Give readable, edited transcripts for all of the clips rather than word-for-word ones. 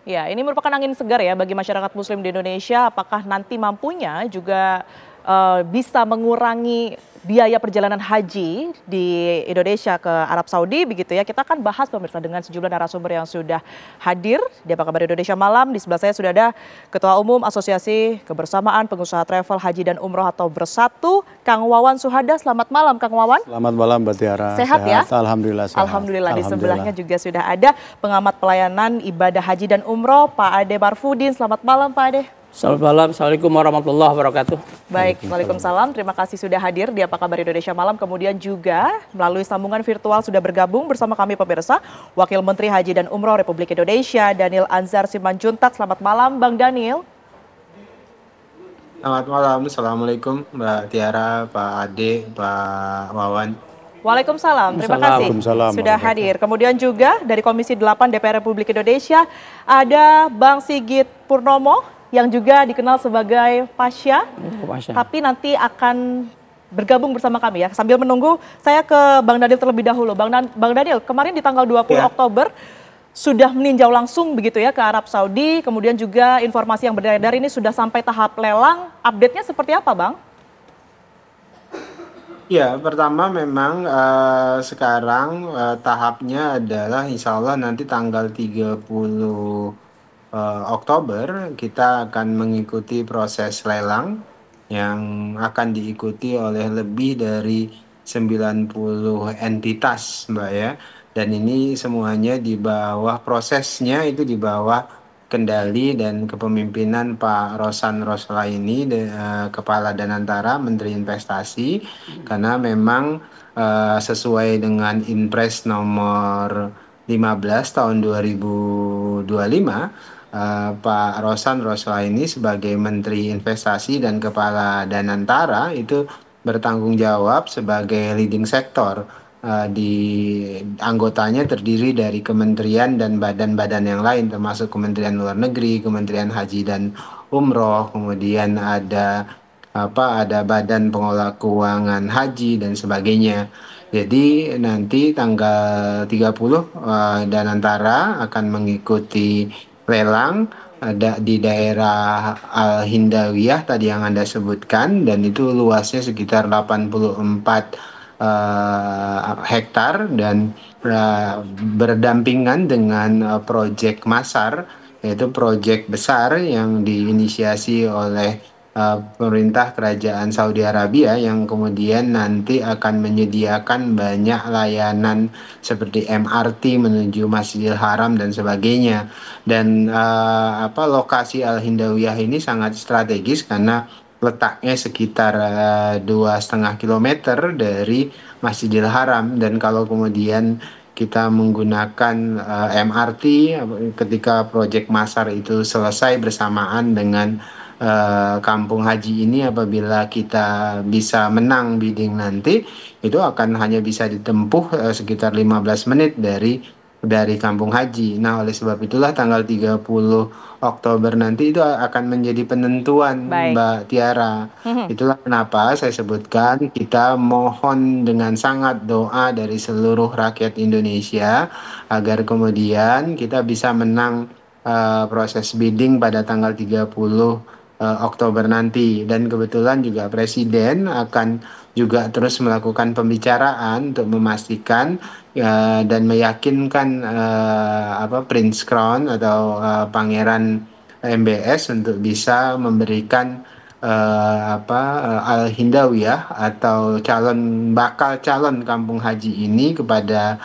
Ya, ini merupakan angin segar ya bagi masyarakat Muslim di Indonesia. Apakah nanti mampunya juga bisa mengurangi biaya perjalanan haji di Indonesia ke Arab Saudi begitu ya. Kita akan bahas pemirsa dengan sejumlah narasumber yang sudah hadir di Apa Kabar Indonesia Malam. Di sebelah saya sudah ada Ketua Umum Asosiasi Kebersamaan Pengusaha Travel Haji dan Umroh atau Bersatu, Kang Wawan Suhada. Selamat malam Kang Wawan. Selamat malam Mbak Tiara. Sehat ya? Alhamdulillah sehat. Alhamdulillah. Di sebelahnya juga sudah ada pengamat pelayanan ibadah haji dan umroh Pak Ade Marfudin. Selamat malam Pak Ade. Selamat malam, Assalamualaikum warahmatullahi wabarakatuh. Baik, Waalaikumsalam. Terima kasih sudah hadir di Apa Kabar Indonesia Malam. Kemudian juga melalui sambungan virtual sudah bergabung bersama kami pemirsa, Wakil Menteri Haji dan Umroh Republik Indonesia, Daniel Anzar Simanjuntak. Selamat malam Bang Daniel. Selamat malam, Assalamualaikum Mbak Tiara, Pak Ade, Pak Wawan. Waalaikumsalam, terima kasih sudah hadir. Kemudian juga dari Komisi 8 DPR Republik Indonesia ada Bang Sigit Purnomo yang juga dikenal sebagai Pasha, tapi nanti akan bergabung bersama kami ya. Sambil menunggu, saya ke Bang Daniel terlebih dahulu. Bang Daniel, kemarin di tanggal 20 Oktober sudah meninjau langsung begitu ya ke Arab Saudi, kemudian juga informasi yang beredar ini sudah sampai tahap lelang. Update-nya seperti apa, Bang? Ya, pertama memang sekarang tahapnya adalah insya Allah nanti tanggal 30 Oktober kita akan mengikuti proses lelang yang akan diikuti oleh lebih dari 90 entitas Mbak ya. Dan ini semuanya di bawah prosesnya itu di bawah kendali dan kepemimpinan Pak Rosan Roslaini, Kepala Danantara Menteri Investasi, karena memang sesuai dengan Inpres nomor 15 tahun 2025, Pak Rosan Roslaini sebagai Menteri Investasi dan Kepala Danantara itu bertanggung jawab sebagai leading sektor. Di anggotanya terdiri dari kementerian dan badan-badan yang lain termasuk Kementerian Luar Negeri, Kementerian Haji dan Umroh, kemudian ada Badan Pengelola Keuangan Haji dan sebagainya. Jadi nanti tanggal 30 Danantara akan mengikuti lelang ada di daerah Al-Hindawiyah tadi yang Anda sebutkan, dan itu luasnya sekitar 84 hektar dan berdampingan dengan proyek Masar, yaitu proyek besar yang diinisiasi oleh pemerintah kerajaan Saudi Arabia yang kemudian nanti akan menyediakan banyak layanan seperti MRT menuju Masjidil Haram dan sebagainya. Dan lokasi Al-Hindawiyah ini sangat strategis karena letaknya sekitar 2,5 kilometer dari Masjidil Haram, dan kalau kemudian kita menggunakan MRT ketika proyek Masar itu selesai bersamaan dengan kampung haji ini, apabila kita bisa menang bidding nanti, itu akan hanya bisa ditempuh sekitar 15 menit dari kampung haji. Nah, oleh sebab itulah tanggal 30 Oktober nanti itu akan menjadi penentuan. Baik. Mbak Tiara. Itulah kenapa saya sebutkan kita mohon dengan sangat doa dari seluruh rakyat Indonesia agar kemudian kita bisa menang proses bidding pada tanggal 30 Oktober nanti. Dan kebetulan juga Presiden akan juga terus melakukan pembicaraan untuk memastikan dan meyakinkan Prince Crown atau Pangeran MBS untuk bisa memberikan Al-Hindawiyah atau bakal calon kampung haji ini kepada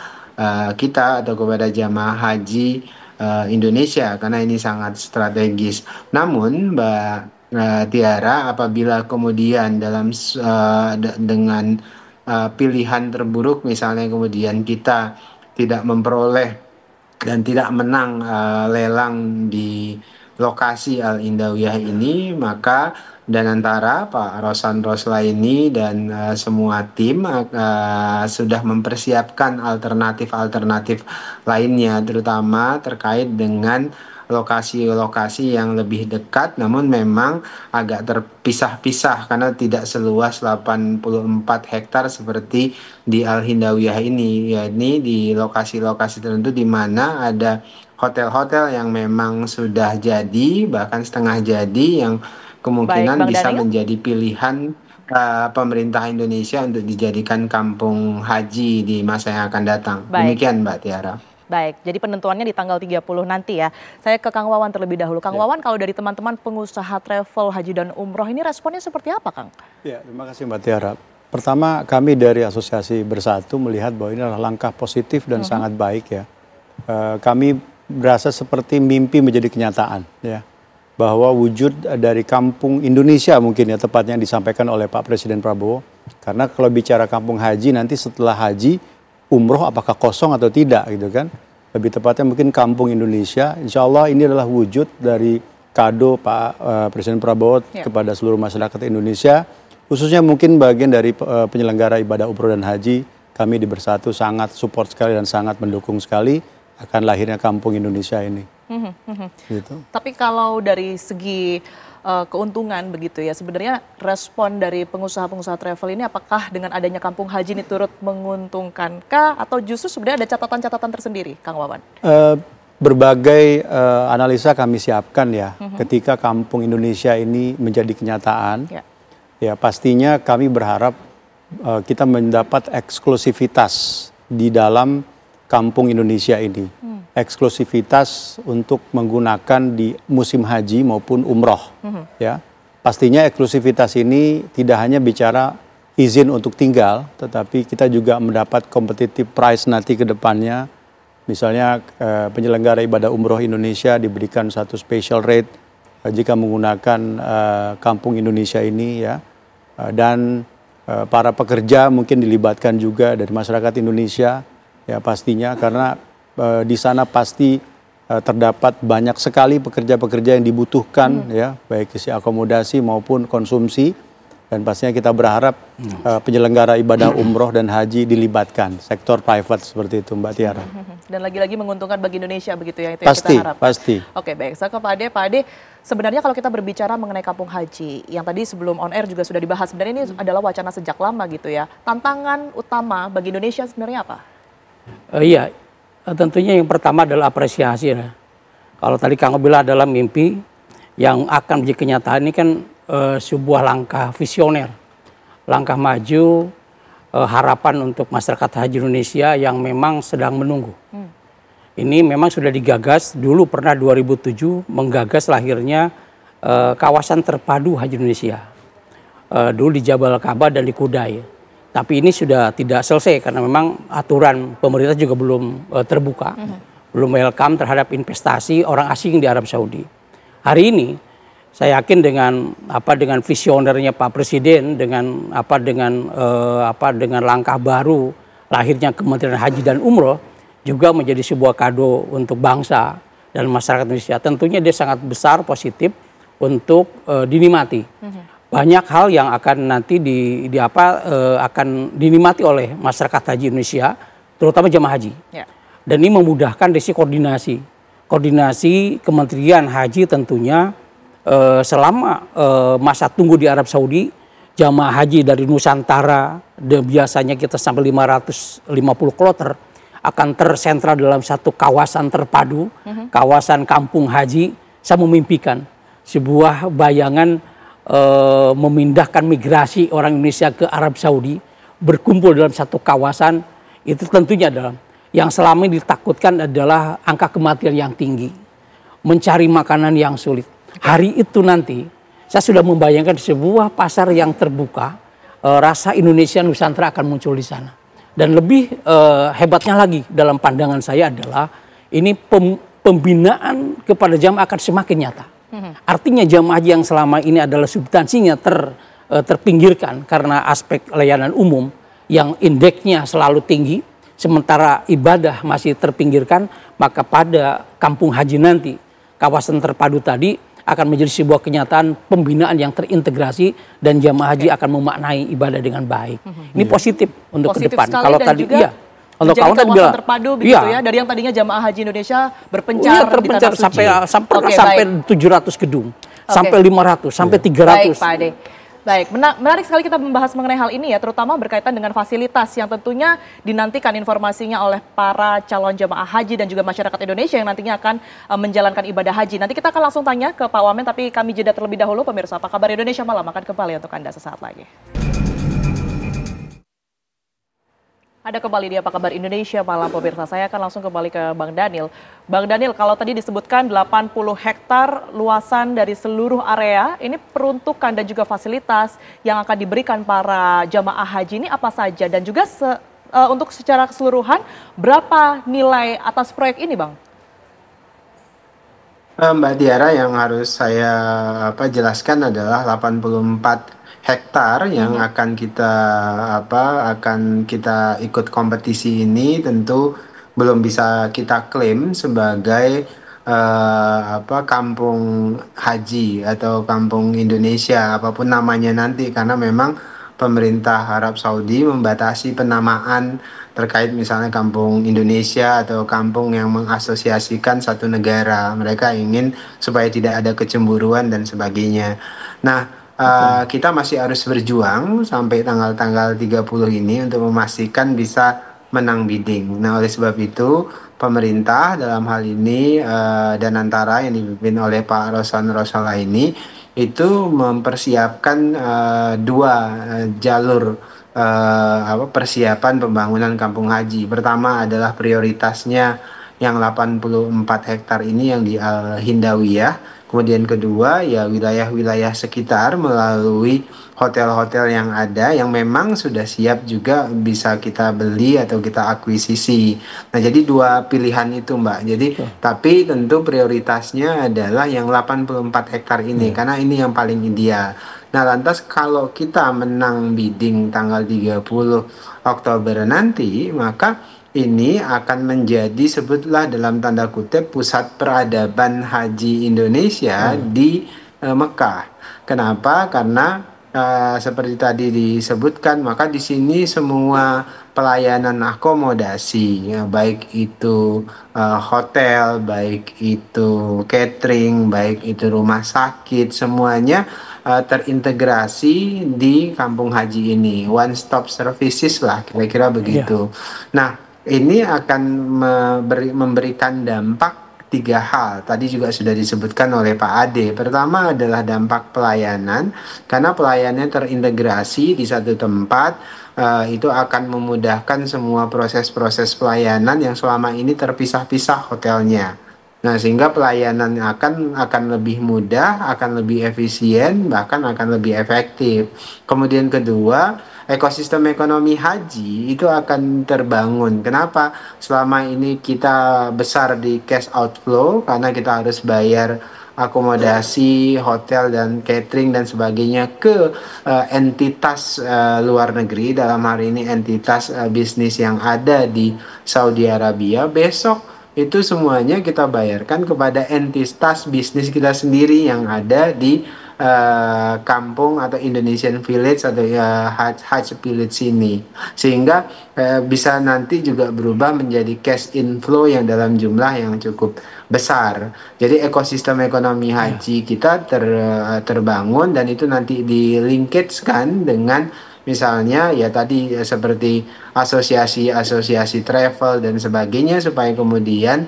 kita atau kepada jamaah haji Indonesia, karena ini sangat strategis. Namun Mbak Tiara, apabila kemudian dengan pilihan terburuk misalnya kemudian kita tidak memperoleh dan tidak menang lelang di lokasi Al-Hindawiyah ini, maka Danantara Pak Rosan Roslaini dan semua tim sudah mempersiapkan alternatif-alternatif lainnya, terutama terkait dengan lokasi-lokasi yang lebih dekat, namun memang agak terpisah-pisah karena tidak seluas 84 hektar seperti di Al-Hindawiyah ini, yakni di lokasi-lokasi tertentu di mana ada hotel-hotel yang memang sudah jadi, bahkan setengah jadi, yang kemungkinan bisa menjadi pilihan pemerintah Indonesia untuk dijadikan kampung haji di masa yang akan datang. Demikian Mbak Tiara. Baik, jadi penentuannya di tanggal 30 nanti ya. Saya ke Kang Wawan terlebih dahulu. Kang Wawan, kalau dari teman-teman pengusaha travel haji dan umroh ini responnya seperti apa, Kang? Ya, terima kasih Mbak Tiara. Pertama, kami dari Asosiasi Bersatu melihat bahwa ini adalah langkah positif dan sangat baik ya. Kami berasa seperti mimpi menjadi kenyataan ya. Bahwa wujud dari kampung Indonesia mungkin ya tepatnya yang disampaikan oleh Pak Presiden Prabowo. Karena kalau bicara kampung haji nanti setelah haji, umroh apakah kosong atau tidak gitu kan. Lebih tepatnya mungkin kampung Indonesia. Insya Allah ini adalah wujud dari kado Pak Presiden Prabowo kepada seluruh masyarakat Indonesia. Khususnya mungkin bagian dari penyelenggara ibadah umroh dan haji. Kami di Bersatu sangat support sekali dan sangat mendukung sekali akan lahirnya kampung Indonesia ini. Gitu. Tapi kalau dari segi keuntungan begitu ya, sebenarnya respon dari pengusaha-pengusaha travel ini apakah dengan adanya kampung haji ini turut menguntungkankah atau justru sebenarnya ada catatan-catatan tersendiri, Kang Wawan? Berbagai analisa kami siapkan ya, ketika kampung Indonesia ini menjadi kenyataan, ya pastinya kami berharap kita mendapat eksklusivitas di dalam kampung Indonesia ini. Eksklusivitas untuk menggunakan di musim haji maupun umroh. Ya, pastinya eksklusivitas ini tidak hanya bicara izin untuk tinggal, tetapi kita juga mendapat competitive price nanti ke depannya. Misalnya penyelenggara ibadah umroh Indonesia diberikan satu special rate jika menggunakan kampung Indonesia ini ya. Dan para pekerja mungkin dilibatkan juga dari masyarakat Indonesia ya pastinya karena di sana pasti terdapat banyak sekali pekerja-pekerja yang dibutuhkan ya baik isi akomodasi maupun konsumsi dan pastinya kita berharap penyelenggara ibadah umroh dan haji dilibatkan sektor private seperti itu Mbak Tiara. Dan lagi-lagi menguntungkan bagi Indonesia begitu ya itu pasti, yang kita harapkan. Pasti. Oke baik, saya ke Pak Ade. Pak Ade, sebenarnya kalau kita berbicara mengenai kampung haji yang tadi sebelum on air juga sudah dibahas, sebenarnya ini adalah wacana sejak lama gitu ya. Tantangan utama bagi Indonesia sebenarnya apa? Iya. Tentunya yang pertama adalah apresiasi. Ya. Kalau tadi Kang bilang adalah mimpi yang akan menjadi kenyataan ini kan sebuah langkah visioner, langkah maju, harapan untuk masyarakat haji Indonesia yang memang sedang menunggu. Ini memang sudah digagas dulu pernah 2007 menggagas lahirnya kawasan terpadu haji Indonesia. Dulu di Jabal Ka'bah dan di Kudai. Tapi ini sudah tidak selesai karena memang aturan pemerintah juga belum terbuka, belum welcome terhadap investasi orang asing di Arab Saudi. Hari ini saya yakin dengan visionernya Pak Presiden dengan langkah baru lahirnya Kementerian Haji dan Umroh juga menjadi sebuah kado untuk bangsa dan masyarakat Indonesia. Tentunya dia sangat besar positif untuk dinikmati. Banyak hal yang akan nanti akan dinikmati oleh masyarakat haji Indonesia, terutama jemaah haji. Dan ini memudahkan dari koordinasi Kementerian Haji tentunya selama masa tunggu di Arab Saudi, jemaah haji dari Nusantara biasanya kita sampai 550 kloter akan tersentral dalam satu kawasan terpadu, kawasan kampung haji. Saya memimpikan sebuah bayangan memindahkan migrasi orang Indonesia ke Arab Saudi berkumpul dalam satu kawasan itu tentunya adalah yang selama ini ditakutkan adalah angka kematian yang tinggi, mencari makanan yang sulit. Hari itu nanti saya sudah membayangkan sebuah pasar yang terbuka, rasa Indonesia Nusantara akan muncul di sana. Dan lebih hebatnya lagi dalam pandangan saya adalah ini pembinaan kepada jamaah akan semakin nyata. Artinya jamaah haji yang selama ini adalah substansinya terpinggirkan karena aspek layanan umum yang indeksnya selalu tinggi, sementara ibadah masih terpinggirkan, maka pada kampung haji nanti, kawasan terpadu tadi akan menjadi sebuah kenyataan pembinaan yang terintegrasi dan jamaah haji akan memaknai ibadah dengan baik. Ini positif untuk ke depan. Kalau tadi iya. Untuk kawasan terpadu begitu ya, dari yang tadinya jamaah haji Indonesia berpencar di tanah suci. sampai 700 gedung, sampai 500, sampai 300. Baik Pak Ade. Baik, menarik sekali kita membahas mengenai hal ini ya, terutama berkaitan dengan fasilitas yang tentunya dinantikan informasinya oleh para calon jemaah haji dan juga masyarakat Indonesia yang nantinya akan menjalankan ibadah haji. Nanti kita akan langsung tanya ke Pak Wamen, tapi kami jeda terlebih dahulu pemirsa. Apa kabar Indonesia Malam akan kembali untuk Anda sesaat lagi. Ada kembali di Apa Kabar Indonesia Malam pemirsa. Saya akan langsung kembali ke Bang Daniel. Bang Daniel, kalau tadi disebutkan 80 hektar luasan dari seluruh area, ini peruntukan dan juga fasilitas yang akan diberikan para jamaah haji ini apa saja? Dan juga untuk secara keseluruhan, berapa nilai atas proyek ini Bang? Mbak Tiara, yang harus saya jelaskan adalah 84 hektar yang akan kita ikut kompetisi ini tentu belum bisa kita klaim sebagai kampung haji atau kampung Indonesia apapun namanya nanti, karena memang pemerintah Arab Saudi membatasi penamaan terkait misalnya kampung Indonesia atau kampung yang mengasosiasikan satu negara. Mereka ingin supaya tidak ada kecemburuan dan sebagainya. Nah, kita masih harus berjuang sampai tanggal 30 ini untuk memastikan bisa menang bidding. Nah, oleh sebab itu pemerintah dalam hal ini dan antara yang dipimpin oleh Pak Rosan Rosala ini itu mempersiapkan dua jalur persiapan pembangunan kampung haji. Pertama adalah prioritasnya yang 84 hektar ini yang di Al-Hindawiyah. Kemudian kedua ya wilayah-wilayah sekitar melalui hotel-hotel yang ada yang memang sudah siap juga bisa kita beli atau kita akuisisi. Nah, jadi dua pilihan itu Mbak. Jadi tapi tentu prioritasnya adalah yang 84 hektar ini karena ini yang paling ideal. Nah, lantas kalau kita menang bidding tanggal 30 Oktober nanti, maka ini akan menjadi sebutlah dalam tanda kutip pusat peradaban haji Indonesia di Mekah. Kenapa? Karena seperti tadi disebutkan, maka di sini semua pelayanan akomodasi, ya, baik itu hotel, baik itu catering, baik itu rumah sakit, semuanya terintegrasi di kampung haji ini. One stop services lah, kira-kira begitu. Nah, ini akan memberikan dampak 3 hal. Tadi juga sudah disebutkan oleh Pak Ade. Pertama adalah dampak pelayanan, karena pelayanannya terintegrasi di satu tempat, itu akan memudahkan semua proses-proses pelayanan yang selama ini terpisah-pisah hotelnya. Nah, sehingga pelayanan akan lebih mudah, akan lebih efisien, bahkan akan lebih efektif. Kemudian kedua, ekosistem ekonomi haji itu akan terbangun. Kenapa? Selama ini kita besar di cash outflow karena kita harus bayar akomodasi, hotel dan catering dan sebagainya ke entitas luar negeri, dalam hari ini entitas bisnis yang ada di Saudi Arabia. Besok itu semuanya kita bayarkan kepada entitas bisnis kita sendiri yang ada di kampung atau Indonesian Village atau Hajj Village ini, sehingga bisa nanti juga berubah menjadi cash inflow yang dalam jumlah yang cukup besar. Jadi ekosistem ekonomi haji kita terbangun, dan itu nanti di-linkage-kan dengan misalnya ya tadi seperti asosiasi-asosiasi travel dan sebagainya, supaya kemudian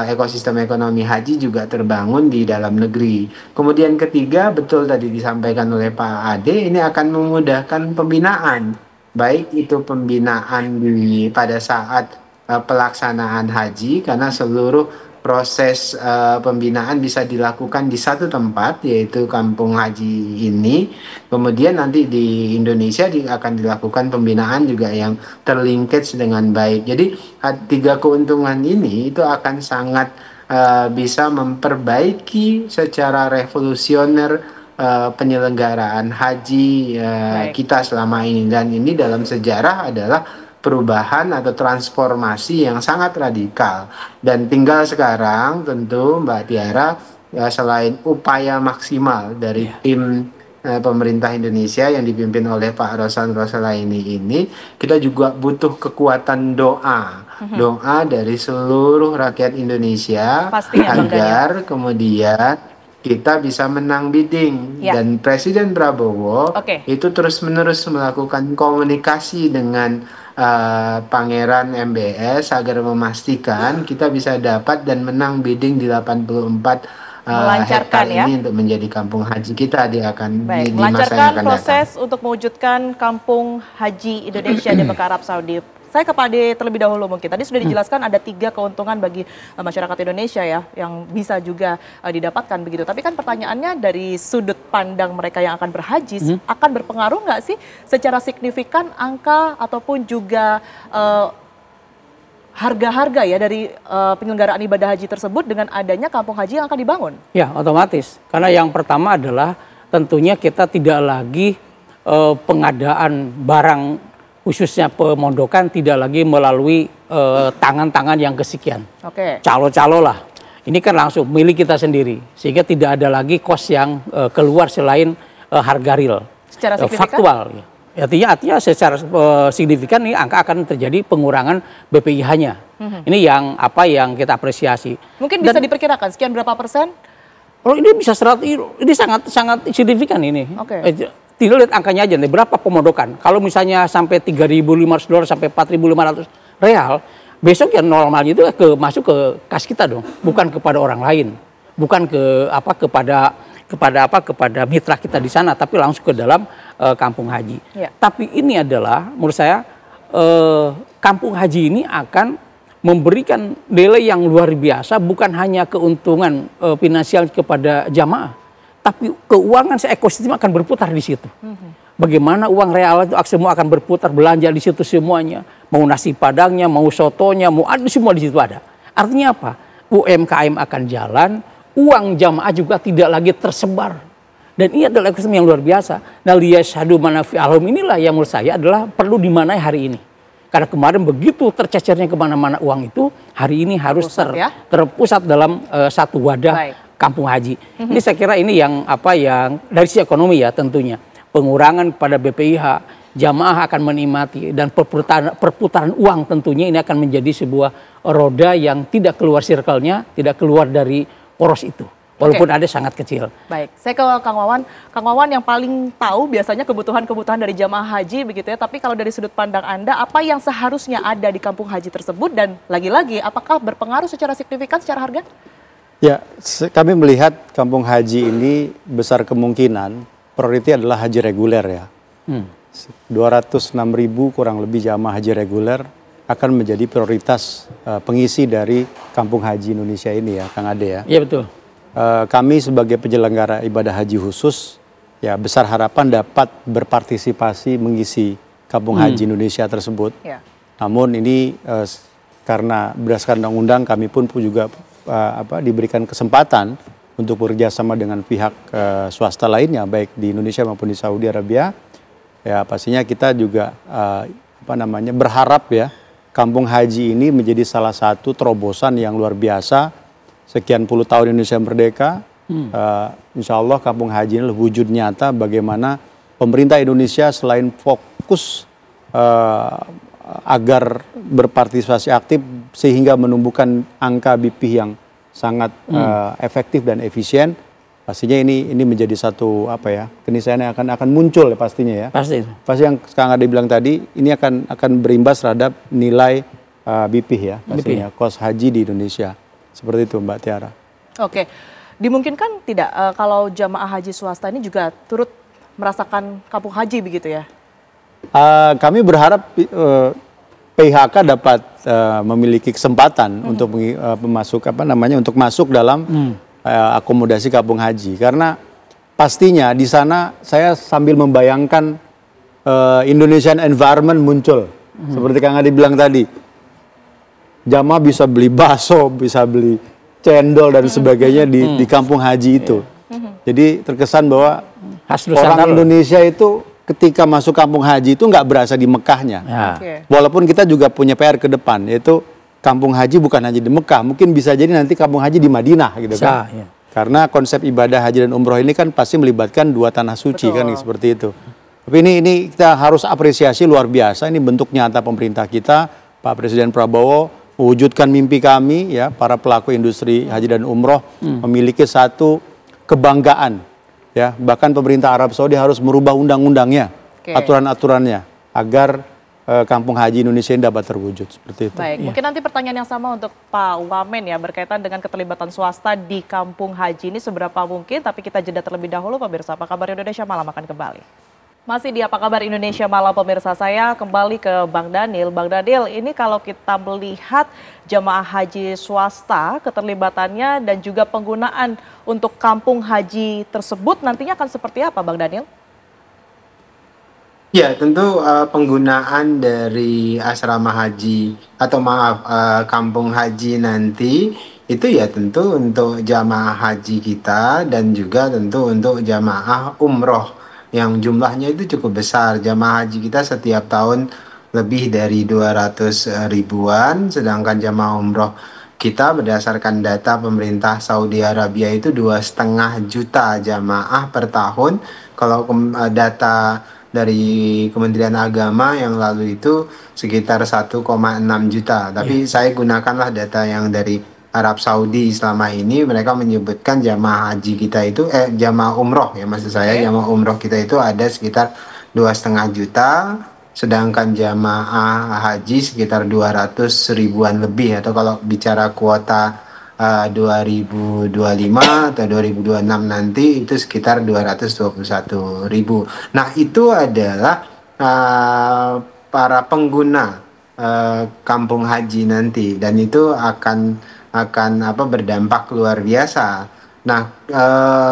ekosistem ekonomi haji juga terbangun di dalam negeri. Kemudian ketiga, betul tadi disampaikan oleh Pak Ade, ini akan memudahkan pembinaan, baik itu pembinaan pada saat pelaksanaan haji, karena seluruh proses pembinaan bisa dilakukan di satu tempat, yaitu kampung haji ini. Kemudian nanti di Indonesia akan dilakukan pembinaan juga yang terlinkage dengan baik. Jadi 3 keuntungan ini itu akan sangat bisa memperbaiki secara revolusioner penyelenggaraan haji kita selama ini. Dan ini dalam sejarah adalah perubahan atau transformasi yang sangat radikal. Dan tinggal sekarang tentu Mbak Tiara, selain upaya maksimal dari tim pemerintah Indonesia yang dipimpin oleh Pak Rosan Rosala ini, kita juga butuh kekuatan doa dari seluruh rakyat Indonesia. Pastinya, agar kemudian kita bisa menang bidding. Dan Presiden Prabowo itu terus-menerus melakukan komunikasi dengan Pangeran MBS agar memastikan kita bisa dapat dan menang bidding di 84 hektar ini untuk menjadi kampung haji kita di masa yang akan datang. Proses untuk mewujudkan kampung haji Indonesia di Mekah, Arab Saudi. Saya ke Pak Ade terlebih dahulu mungkin. Tadi sudah dijelaskan ada 3 keuntungan bagi masyarakat Indonesia ya, yang bisa juga didapatkan begitu. Tapi kan pertanyaannya dari sudut pandang mereka yang akan berhaji, akan berpengaruh nggak sih secara signifikan angka ataupun juga harga-harga ya dari penyelenggaraan ibadah haji tersebut dengan adanya kampung haji yang akan dibangun? Ya, otomatis. Karena yang pertama adalah tentunya kita tidak lagi pengadaan barang khususnya pemondokan tidak lagi melalui tangan-tangan yang kesekian. Calo-calo lah. Ini kan langsung milik kita sendiri. Sehingga tidak ada lagi kos yang keluar selain harga real. Secara signifikan? Faktual. Ya. Artinya secara signifikan ini angka akan terjadi pengurangan BPIH-nya. Ini yang kita apresiasi. Mungkin bisa diperkirakan sekian berapa persen? Oh, ini bisa ini sangat signifikan ini. Tidak lihat angkanya aja nih, berapa pemondokan. Kalau misalnya sampai $3.500 sampai $4.500 real, besok ya normalnya itu masuk ke kas kita dong, bukan kepada orang lain, bukan kepada mitra kita di sana, tapi langsung ke dalam kampung haji. Tapi ini adalah menurut saya kampung haji ini akan memberikan nilai yang luar biasa, bukan hanya keuntungan finansial kepada jamaah, tapi keuangan ekosistem akan berputar di situ. Bagaimana uang real itu semua akan berputar, belanja di situ semuanya, mau nasi padangnya, mau sotonya, mau ada semua di situ ada. Artinya apa? UMKM akan jalan, uang jamaah juga tidak lagi tersebar. Dan ini adalah ekosistem yang luar biasa. Nah, liyashhadu manafi alhum inilah yang menurut saya adalah perlu dimanai hari ini. Karena kemarin begitu tercecernya kemana-mana uang itu, hari ini harus terpusat dalam satu wadah kampung haji. Ini saya kira ini yang dari sisi ekonomi ya tentunya. Pengurangan pada BPIH, jamaah akan menikmati, dan perputaran uang tentunya ini akan menjadi sebuah roda yang tidak keluar circle-nya, tidak keluar dari poros itu. Walaupun ada sangat kecil. Baik, saya ke Kang Wawan. Kang Wawan yang paling tahu biasanya kebutuhan-kebutuhan dari jamaah haji begitu ya. Tapi kalau dari sudut pandang Anda, apa yang seharusnya ada di kampung haji tersebut? Dan lagi-lagi, apakah berpengaruh secara signifikan secara harga? Ya, kami melihat kampung haji ini besar kemungkinan prioritas adalah haji reguler ya. 206.000 kurang lebih jamaah haji reguler akan menjadi prioritas pengisi dari kampung haji Indonesia ini ya, Kang Ade ya. Iya betul. Kami sebagai penyelenggara ibadah haji khusus ya besar harapan dapat berpartisipasi mengisi kampung haji Indonesia tersebut. Namun ini karena berdasarkan undang-undang kami pun juga diberikan kesempatan untuk bekerjasama dengan pihak swasta lainnya baik di Indonesia maupun di Saudi Arabia. Ya pastinya kita juga berharap ya kampung haji ini menjadi salah satu terobosan yang luar biasa. Sekian puluh tahun Indonesia merdeka, insya Allah kampung haji ini wujud nyata bagaimana pemerintah Indonesia selain fokus agar berpartisipasi aktif sehingga menumbuhkan angka BPIH yang sangat efektif dan efisien, pastinya ini menjadi satu keniscayaan yang akan muncul ya pastinya ya. Pasti yang Kang Ade bilang tadi, ini akan berimbas terhadap nilai BPIH ya pastinya, kos haji di Indonesia. Seperti itu Mbak Tiara. Oke, dimungkinkan tidak kalau jamaah haji swasta ini juga turut merasakan kampung haji begitu ya? Kami berharap PHK dapat memiliki kesempatan untuk untuk masuk dalam akomodasi kampung haji, karena pastinya di sana saya sambil membayangkan Indonesian environment muncul seperti Kang Adi bilang tadi. Jamaah bisa beli bakso, bisa beli cendol dan sebagainya di kampung haji itu. Jadi terkesan bahwa orang Indonesia itu ketika masuk kampung haji itu nggak berasa di Mekahnya. Walaupun kita juga punya PR ke depan, yaitu kampung haji bukan hanya di Mekah, mungkin bisa jadi nanti kampung haji di Madinah gitu kan. Karena konsep ibadah haji dan umroh ini kan pasti melibatkan dua tanah suci kan seperti itu. Tapi ini kita harus apresiasi luar biasa, ini bentuk nyata pemerintah kita, Pak Presiden Prabowo mewujudkan mimpi kami ya para pelaku industri haji dan umroh memiliki satu kebanggaan. Ya, bahkan pemerintah Arab Saudi harus merubah undang-undangnya, aturan-aturannya agar kampung haji Indonesia ini dapat terwujud seperti itu. Baik, mungkin nanti pertanyaan yang sama untuk Pak Wamen ya, berkaitan dengan keterlibatan swasta di kampung haji ini seberapa mungkin, tapi kita jeda terlebih dahulu pemirsa. Apa kabar Indonesia Malam akan kembali. Masih di Apa Kabar Indonesia Malam pemirsa, saya kembali ke Bang Daniel. Bang Daniel, ini kalau kita melihat jemaah haji swasta, keterlibatannya dan juga penggunaan untuk kampung haji tersebut nantinya akan seperti apa Bang Daniel? Ya, tentu penggunaan dari asrama haji atau kampung haji nanti itu ya tentu untuk jamaah haji kita dan juga tentu untuk jamaah umroh yang jumlahnya itu cukup besar. Jamaah haji kita setiap tahun lebih dari 200 ribuan, sedangkan jamaah umroh kita berdasarkan data pemerintah Saudi Arabia itu 2,5 juta jamaah per tahun. Kalau data dari Kementerian Agama yang lalu itu sekitar 1,6 juta. Tapi saya gunakanlah data yang dari Arab Saudi selama ini. Mereka menyebutkan jamaah haji kita itu, jamaah umroh ya maksud saya, jamaah umroh kita itu ada sekitar 2,5 juta. Sedangkan jamaah haji sekitar 200 ribuan lebih, atau kalau bicara kuota 2025 atau 2026 nanti itu sekitar 221 ribu. Nah itu adalah para pengguna kampung haji nanti, dan itu akan berdampak luar biasa. Nah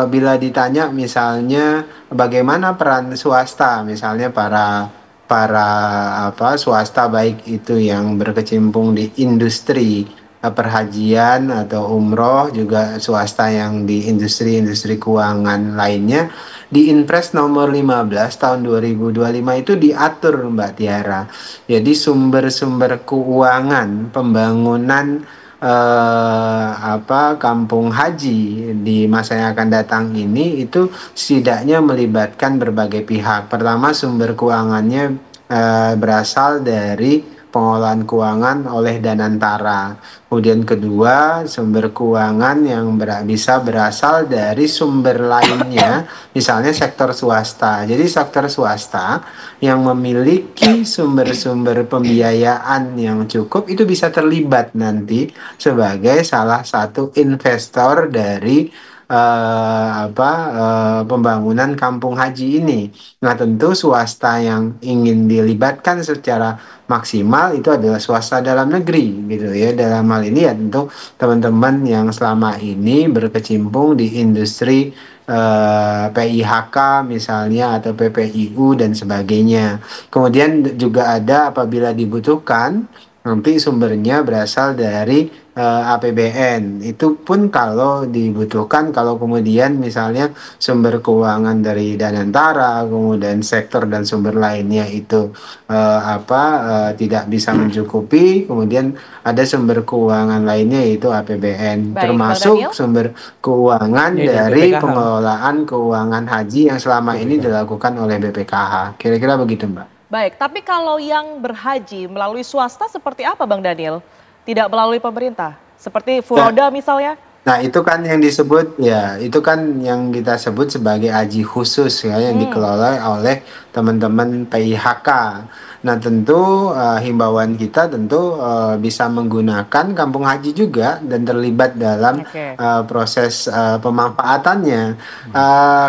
bila ditanya misalnya bagaimana peran swasta, misalnya para swasta baik itu yang berkecimpung di industri perhajian atau umroh, juga swasta yang di industri keuangan lainnya, di Inpres nomor 15 tahun 2025 itu diatur Mbak Tiara. Jadi sumber-sumber keuangan pembangunan kampung haji di masa yang akan datang ini itu setidaknya melibatkan berbagai pihak. Pertama, sumber keuangannya berasal dari pengolahan keuangan oleh Danantara. Kemudian kedua, sumber keuangan yang bisa berasal dari sumber lainnya, misalnya sektor swasta. Jadi sektor swasta yang memiliki sumber-sumber pembiayaan yang cukup itu bisa terlibat nanti sebagai salah satu investor dari pembangunan kampung haji ini. Nah tentu swasta yang ingin dilibatkan secara maksimal itu adalah swasta dalam negeri gitu ya. Dalam hal ini ya tentu teman-teman yang selama ini berkecimpung di industri PIHK misalnya atau PPIU dan sebagainya. Kemudian juga ada apabila dibutuhkan nanti sumbernya berasal dari APBN. Itu pun kalau dibutuhkan, kalau kemudian misalnya sumber keuangan dari Danantara, kemudian sektor dan sumber lainnya itu tidak bisa mencukupi, kemudian ada sumber keuangan lainnya yaitu APBN. Baik, termasuk sumber keuangan dari pengelolaan keuangan haji yang selama ini dilakukan oleh BPKH. Kira-kira begitu Mbak. Baik, tapi kalau yang berhaji melalui swasta seperti apa Bang Daniel? Tidak melalui pemerintah, seperti Furoda misalnya? Nah itu kan yang disebut, ya itu kan yang kita sebut sebagai haji khusus ya, yang dikelola oleh teman-teman PIHK. Nah tentu himbauan kita tentu bisa menggunakan kampung haji juga dan terlibat dalam proses pemanfaatannya.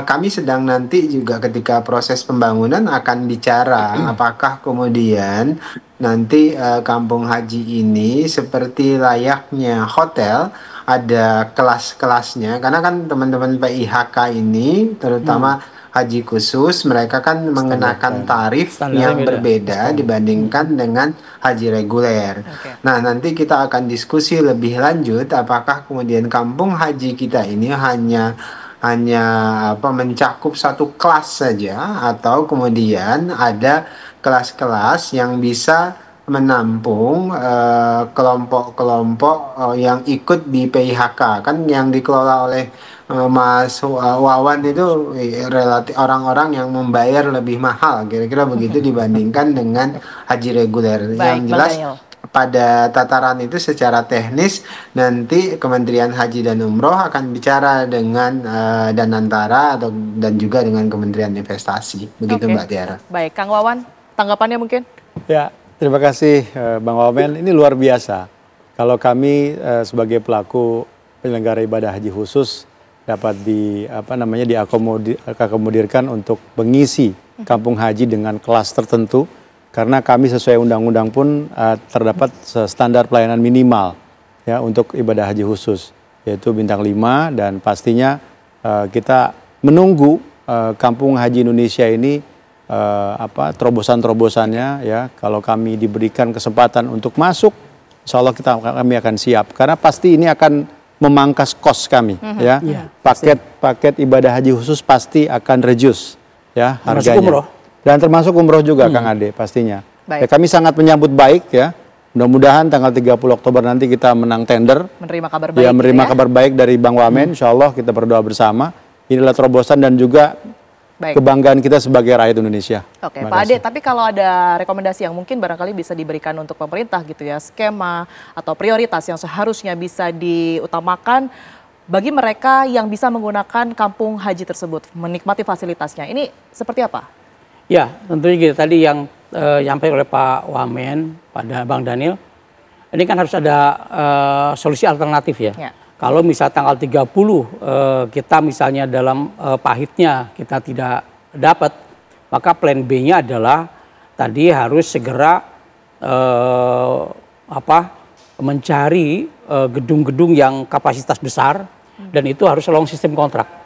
Kami sedang nanti juga ketika proses pembangunan akan bicara apakah kemudian nanti kampung haji ini seperti layaknya hotel, ada kelas-kelasnya, karena kan teman-teman PIHK ini terutama haji khusus mereka kan mengenakan tarif yang berbeda dibandingkan dengan haji reguler. Nah nanti kita akan diskusi lebih lanjut apakah kemudian kampung haji kita ini hanya mencakup satu kelas saja, atau kemudian ada kelas-kelas yang bisa menampung kelompok-kelompok yang ikut di PIHK. Kan yang dikelola oleh Mas Wawan itu relatif orang-orang yang membayar lebih mahal, kira-kira begitu dibandingkan dengan haji reguler. Yang jelas pada tataran itu secara teknis nanti Kementerian Haji dan Umroh akan bicara dengan Danantara dan juga dengan Kementerian Investasi. Begitu Mbak Tiara. Baik, Kang Wawan, tanggapannya mungkin? Ya, terima kasih Bang Wamen. Ini luar biasa. Kalau kami sebagai pelaku penyelenggara ibadah haji khusus dapat diakomodirkan untuk mengisi kampung haji dengan kelas tertentu. Karena kami sesuai undang-undang pun terdapat standar pelayanan minimal ya untuk ibadah haji khusus, yaitu bintang 5, dan pastinya kita menunggu kampung haji Indonesia ini terobosan-terobosannya ya. Kalau kami diberikan kesempatan untuk masuk, insya Allah kami akan siap, karena pasti ini akan memangkas kos kami ya. Paket ibadah haji khusus pasti akan reduce ya harganya. Dan termasuk umroh juga Kang Ade pastinya. Ya, kami sangat menyambut baik ya. Mudah-mudahan tanggal 30 Oktober nanti kita menang tender. Menerima kabar baik. Ya, menerima kabar baik dari Bang Wamen. Insya Allah kita berdoa bersama. Inilah terobosan dan juga kebanggaan kita sebagai rakyat Indonesia. Oke, Pak Ade, tapi kalau ada rekomendasi yang mungkin barangkali bisa diberikan untuk pemerintah gitu ya, skema atau prioritas yang seharusnya bisa diutamakan bagi mereka yang bisa menggunakan kampung haji tersebut, menikmati fasilitasnya. Ini seperti apa? Ya, tentunya gitu. Tadi yang disampaikan oleh Pak Wamen, pada Bang Daniel, ini kan harus ada solusi alternatif ya. Kalau misal tanggal 30 kita misalnya dalam pahitnya kita tidak dapat, maka plan B-nya adalah tadi harus segera mencari gedung-gedung yang kapasitas besar, dan itu harus long sistem kontrak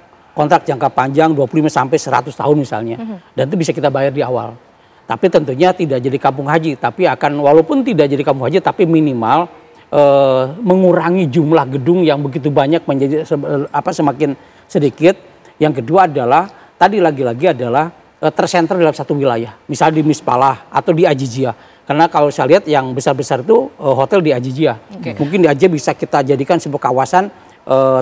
jangka panjang 25 sampai 100 tahun misalnya. Dan itu bisa kita bayar di awal. Tapi tentunya tidak jadi kampung haji, tapi akan walaupun tidak jadi kampung haji tapi minimal mengurangi jumlah gedung yang begitu banyak menjadi semakin sedikit. Yang kedua adalah tadi lagi-lagi adalah tersenter dalam satu wilayah. Misalnya di Mispalah atau di Ajijia. Karena kalau saya lihat yang besar-besar itu hotel di Ajijia. Mungkin di Ajijia bisa kita jadikan sebuah kawasan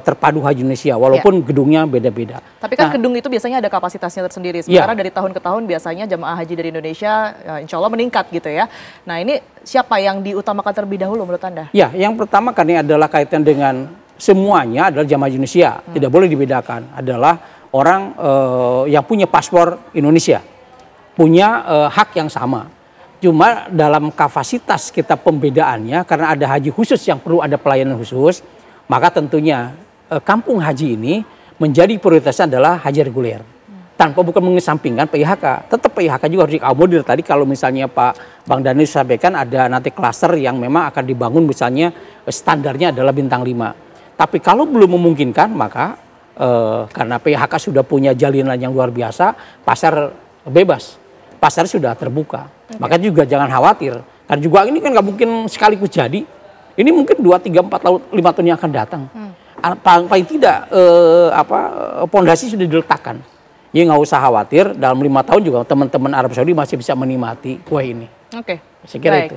terpadu haji Indonesia, walaupun gedungnya beda-beda. Tapi kan gedung itu biasanya ada kapasitasnya tersendiri. Sementara dari tahun ke tahun biasanya jamaah haji dari Indonesia insya Allah meningkat gitu ya. Nah ini siapa yang diutamakan terlebih dahulu menurut Anda? Ya, yang pertama kan ini adalah kaitan dengan semuanya adalah jamaah haji Indonesia. Tidak boleh dibedakan. Adalah orang yang punya paspor Indonesia, punya hak yang sama. Cuma dalam kapasitas kita pembedaannya, karena ada haji khusus yang perlu ada pelayanan khusus, maka tentunya kampung haji ini menjadi prioritasnya adalah haji reguler. Tanpa bukan mengesampingkan PIHK. Tetap PIHK juga harus diakomodir. Tadi kalau misalnya Pak Bang Daniel sampaikan ada nanti klaster yang memang akan dibangun misalnya standarnya adalah bintang 5. Tapi kalau belum memungkinkan maka karena PIHK sudah punya jalinan yang luar biasa, pasar bebas. Pasar sudah terbuka. Maka juga jangan khawatir. Karena juga ini kan nggak mungkin sekaligus jadi. Ini mungkin 2, 3, 4 tahun, 5 tahun yang akan datang. Paling tidak pondasi sudah diletakkan. Jadi nggak usah khawatir, dalam 5 tahun juga teman-teman Arab Saudi masih bisa menikmati kue ini. Oke, saya kira itu.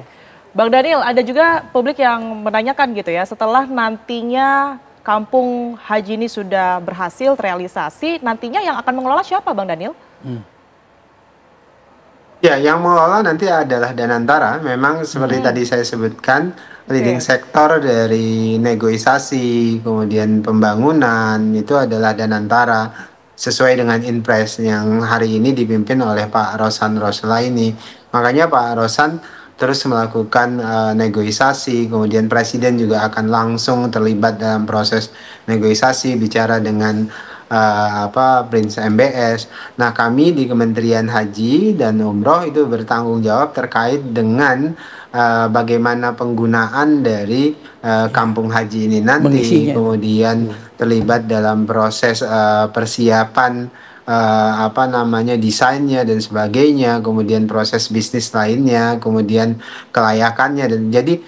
Bang Daniel, ada juga publik yang menanyakan gitu ya, setelah nantinya kampung haji ini sudah berhasil terrealisasi, nantinya yang akan mengelola siapa Bang Daniel? Ya, yang mengelola nanti adalah Danantara. Memang seperti tadi saya sebutkan, leading sektor dari negosiasi, kemudian pembangunan, itu adalah Danantara. Sesuai dengan Inpres yang hari ini dipimpin oleh Pak Rosan Roslaini. Makanya Pak Rosan terus melakukan negosiasi, kemudian Presiden juga akan langsung terlibat dalam proses negosiasi, bicara dengan Prince MBS. Nah, kami di Kementerian Haji dan Umroh itu bertanggung jawab terkait dengan bagaimana penggunaan dari kampung haji ini nanti, kemudian terlibat dalam proses persiapan desainnya dan sebagainya, kemudian proses bisnis lainnya, kemudian kelayakannya. Dan jadi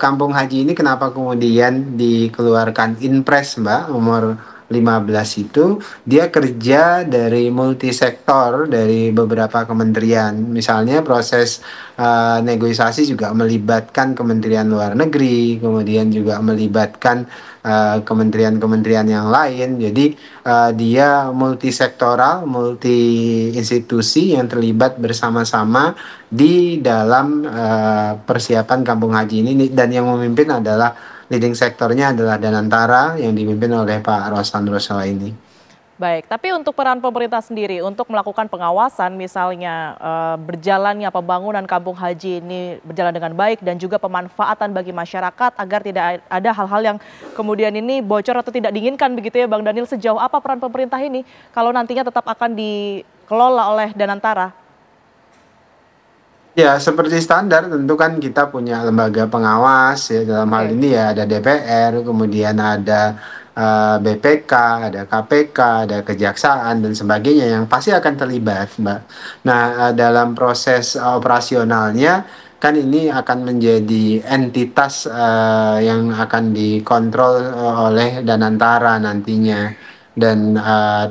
kampung haji ini kenapa kemudian dikeluarkan Inpres Mbak nomor itu dia kerja dari multisektor dari beberapa kementerian. Misalnya proses negosiasi juga melibatkan Kementerian Luar Negeri, kemudian juga melibatkan kementerian-kementerian yang lain. Jadi dia multisektoral, multi institusi yang terlibat bersama-sama di dalam persiapan Kampung Haji ini, dan yang memimpin adalah leading sektornya adalah Danantara yang dipimpin oleh Pak Roslan Rosalaini. Baik, tapi untuk peran pemerintah sendiri untuk melakukan pengawasan misalnya berjalannya pembangunan Kampung Haji ini berjalan dengan baik dan juga pemanfaatan bagi masyarakat agar tidak ada hal-hal yang kemudian ini bocor atau tidak diinginkan begitu ya Bang Daniel, sejauh apa peran pemerintah ini kalau nantinya tetap akan dikelola oleh Danantara? Ya, seperti standar tentu kan kita punya lembaga pengawas ya, dalam hal ini ya ada DPR, kemudian ada BPK, ada KPK, ada Kejaksaan dan sebagainya yang pasti akan terlibat, Mbak. Nah, dalam proses operasionalnya kan ini akan menjadi entitas yang akan dikontrol oleh Danantara nantinya. Dan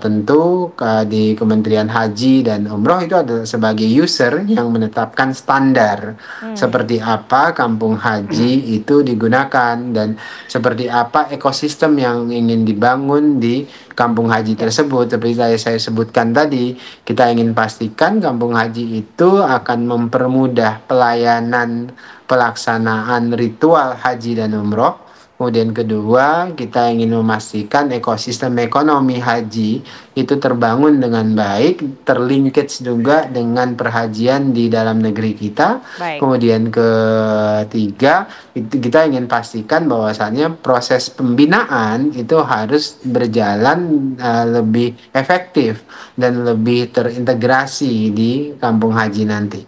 tentu di Kementerian Haji dan Umroh itu adalah sebagai user yang menetapkan standar seperti apa kampung haji itu digunakan dan seperti apa ekosistem yang ingin dibangun di kampung haji tersebut. Seperti saya sebutkan tadi, kita ingin pastikan kampung haji itu akan mempermudah pelayanan pelaksanaan ritual haji dan umroh. Kemudian kedua, kita ingin memastikan ekosistem ekonomi haji itu terbangun dengan baik, terlinkage juga dengan perhajian di dalam negeri kita. Baik. Kemudian ketiga, kita ingin pastikan bahwasannya proses pembinaan itu harus berjalan lebih efektif dan lebih terintegrasi di kampung haji nanti.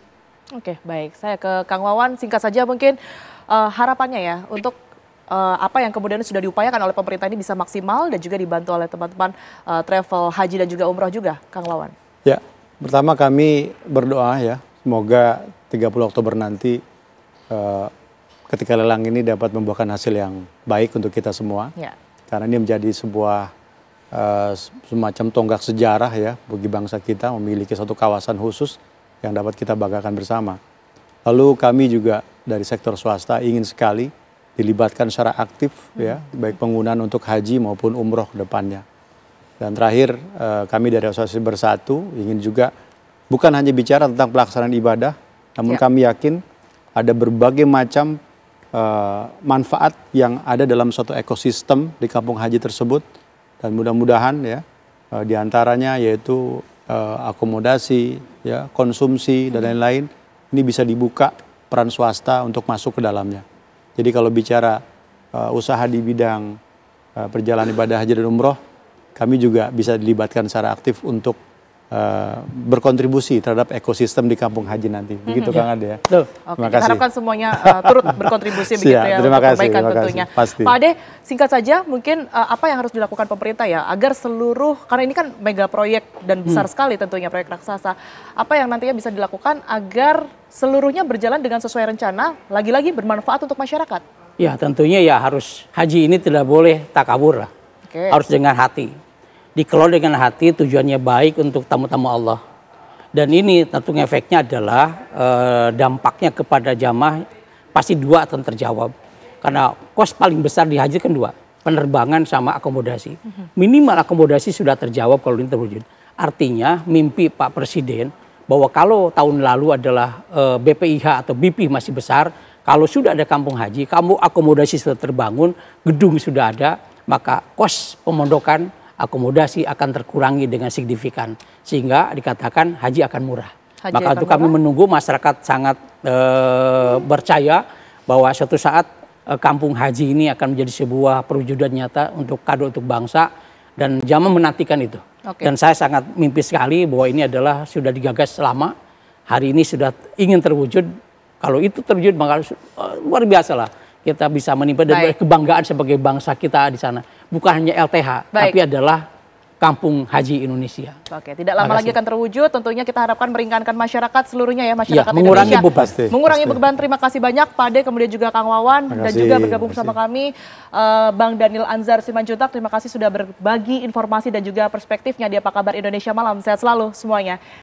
Oke, baik. Saya ke Kang Wawan, singkat saja mungkin harapannya ya untuk apa yang kemudian sudah diupayakan oleh pemerintah ini bisa maksimal dan juga dibantu oleh teman-teman travel haji dan juga umroh juga, Kang Wawan. Ya, pertama kami berdoa ya, semoga 30 Oktober nanti ketika lelang ini dapat membuahkan hasil yang baik untuk kita semua. Ya. Karena ini menjadi sebuah semacam tonggak sejarah ya bagi bangsa kita memiliki satu kawasan khusus yang dapat kita banggakan bersama. Lalu kami juga dari sektor swasta ingin sekali dilibatkan secara aktif ya, baik penggunaan untuk haji maupun umroh ke depannya. Dan terakhir kami dari Asosiasi Bersatu ingin juga bukan hanya bicara tentang pelaksanaan ibadah, namun kami yakin ada berbagai macam manfaat yang ada dalam suatu ekosistem di kampung haji tersebut, dan mudah-mudahan ya diantaranya yaitu akomodasi, ya, konsumsi dan lain-lain ini bisa dibuka peran swasta untuk masuk ke dalamnya. Jadi kalau bicara usaha di bidang perjalanan ibadah haji dan umroh, kami juga bisa dilibatkan secara aktif untuk berkontribusi terhadap ekosistem di kampung haji nanti. Begitu Kang Ade ya. Oke, kita harapkan semuanya turut berkontribusi begitu ya untuk perbaikan tentunya. Pasti. Pak Ade, singkat saja mungkin apa yang harus dilakukan pemerintah ya agar seluruh, karena ini kan mega proyek dan besar sekali tentunya proyek raksasa, apa yang nantinya bisa dilakukan agar seluruhnya berjalan dengan sesuai rencana, lagi-lagi bermanfaat untuk masyarakat? Ya tentunya ya harus haji ini tidak boleh takabur lah, harus dengan hati. Dikelola dengan hati, tujuannya baik untuk tamu-tamu Allah. Dan ini tentu efeknya adalah dampaknya kepada jamaah pasti dua akan terjawab. Karena kos paling besar di haji kan dua, penerbangan sama akomodasi. Minimal akomodasi sudah terjawab kalau ini terwujud. Artinya mimpi Pak Presiden bahwa kalau tahun lalu adalah BPIH atau BP masih besar, kalau sudah ada kampung haji, kamu akomodasi sudah terbangun, gedung sudah ada, maka kos pemondokan akomodasi akan terkurangi dengan signifikan, sehingga dikatakan haji akan murah. Maka itu kami menunggu masyarakat sangat percaya bahwa suatu saat kampung haji ini akan menjadi sebuah perwujudan nyata untuk kado untuk bangsa, dan jamaah menantikan itu. Dan saya sangat mimpi sekali bahwa ini adalah sudah digagas lama, hari ini sudah ingin terwujud. Kalau itu terwujud maka luar biasa lah. Kita bisa menimba dan kebanggaan sebagai bangsa kita di sana. Bukan hanya LTH, tapi adalah Kampung Haji Indonesia. Oke, tidak lama lagi akan terwujud. Tentunya kita harapkan meringankan masyarakat seluruhnya ya, masyarakat mengurangi Indonesia. beban. Mengurangi beban. Terima kasih banyak Pak Ade, kemudian juga Kang Wawan, dan juga bergabung bersama kami Bang Daniel Anzar Simanjuntak. Terima kasih sudah berbagi informasi dan juga perspektifnya di Apa Kabar Indonesia Malam. Sehat selalu semuanya.